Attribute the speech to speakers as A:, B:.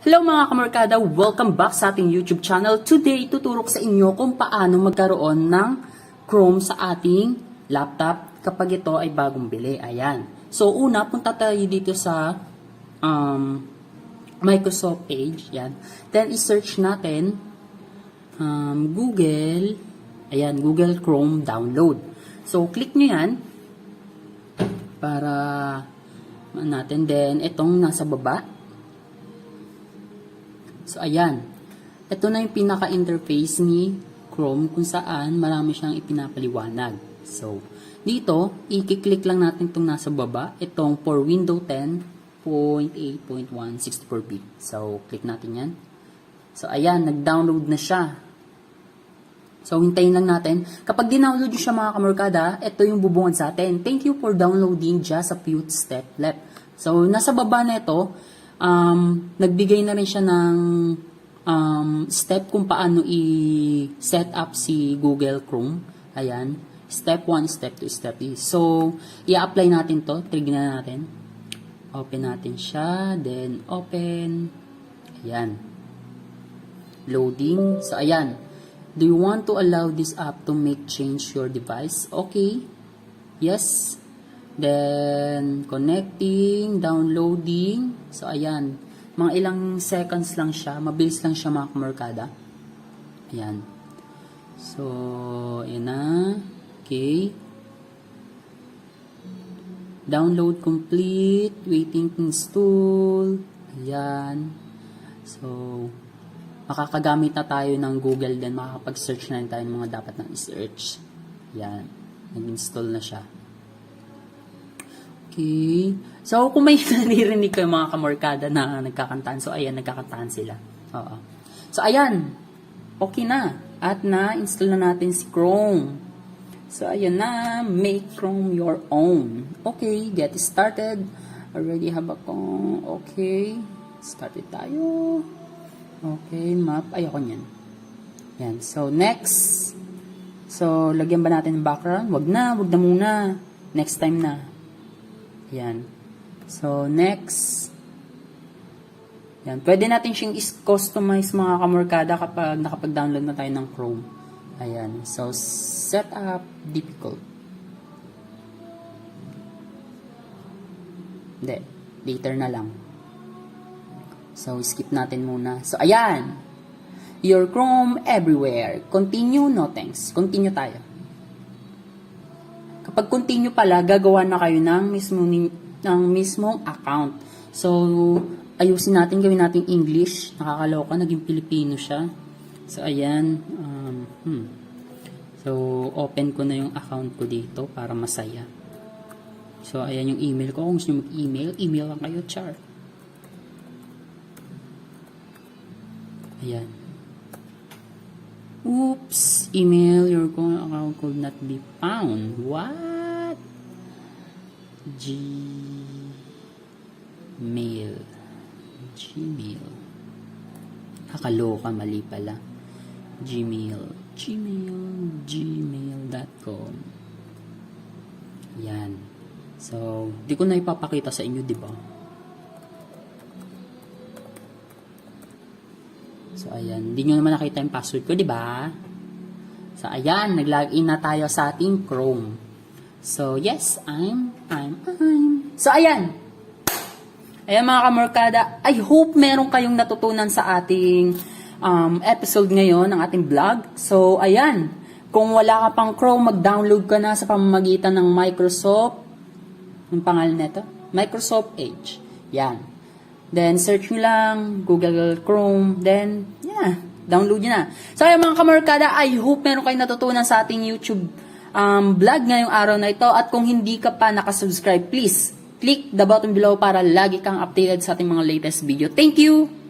A: Hello mga kamarkada, welcome back sa ating YouTube channel. Today, tuturo ko sa inyo kung paano magkaroon ng Chrome sa ating laptop kapag ito ay bagong bili. Ayan. So, una, punta tayo dito sa Microsoft page. Yan. Then, i-search natin Google. Ayan, Google Chrome download. So, click nyo yan para natin. Then, itong nasa baba. So, ayan. Ito na yung pinaka-interface ni Chrome kung saan marami siyang ipinapaliwanag. So, dito, i-click lang natin itong nasa baba. Itong for Windows 10.8.1 64-bit. So, click natin yan. So, ayan. Nag-download na siya. So, hintayin lang natin. Kapag dinownload nyo siya mga kamarkada, ito yung bubungad sa atin. Thank you for downloading, just a few steps left. So, nasa baba na ito, nagbigay na rin siya ng step kung paano i-set up si Google Chrome. Ayan. Step 1, step 2, step 3. So, i-apply natin to. Trigger na natin. Open natin siya. Then, open. Ayan. Loading. So, ayan. Do you want to allow this app to make change your device? Okay. Yes. Then, connecting, downloading. So, ayan. Mga ilang seconds lang siya. Mabilis lang siya mga kamarkada. Ayan. So, ayan na. Okay. Download complete. Waiting to install. Ayan. So, makakagamit na tayo ng Google din. Makakapag-search na rin tayo ng mga dapat na i-search. Ayan. Nag-install na siya. Okay. So, kung may naririnig kayo mga kamarkada na nagkakantahan, so ayan, nagkakantahan sila. Oo. So, ayan. Okay na. At na-install na natin si Chrome. So, ayan na. Make Chrome your own. Okay. Get started. Already have a Chrome. Okay. Started tayo. Okay. Map. Ayoko niyan. Yan. So, next. So, lagyan ba natin ng background? Wag na. Wag na muna. Next time na. Yan. So, next. Yan. Pwede natin siyang customize mga kamarkada kapag nakapag-download na tayo ng Chrome. Ayan. So, setup difficult. Hindi. Later na lang. So, skip natin muna. So, ayan. Your Chrome everywhere. Continue, no thanks. Continue tayo. Kapag continue pala, gagawa na kayo ng mismong account. So, ayusin natin, gawin natin English. Nakakaloka, naging Pilipino siya. So, ayan. So, open ko na yung account ko dito para masaya. So, ayan yung email ko. Kung gusto nyo mag-email, email lang kayo, char. Ayan. Oops, email your account could not be found. What? Gmail. Nakaloka, mali pala. gmail.com. Yan. So, di ko na ipapakita sa inyo, di ba? So, ayan. Hindi nyo naman nakita yung password ko, di ba? So, ayan. Nag-login na tayo sa ating Chrome. So, yes, I'm. So, ayan. Ayan mga kamarkada. I hope meron kayong natutunan sa ating episode ngayon ng ating vlog. So, ayan. Kung wala ka pang Chrome, mag-download ka na sa pamamagitan ng Microsoft. Yung pangalan nito? Microsoft Edge. Yan. Then, search nyo lang, Google Chrome, then, yeah, download nyo na. So, ayan mga kamarkada, I hope meron kayong natutunan sa ating YouTube vlog ngayong araw na ito. At kung hindi ka pa nakasubscribe, please, click the button below para lagi kang updated sa ating mga latest video. Thank you!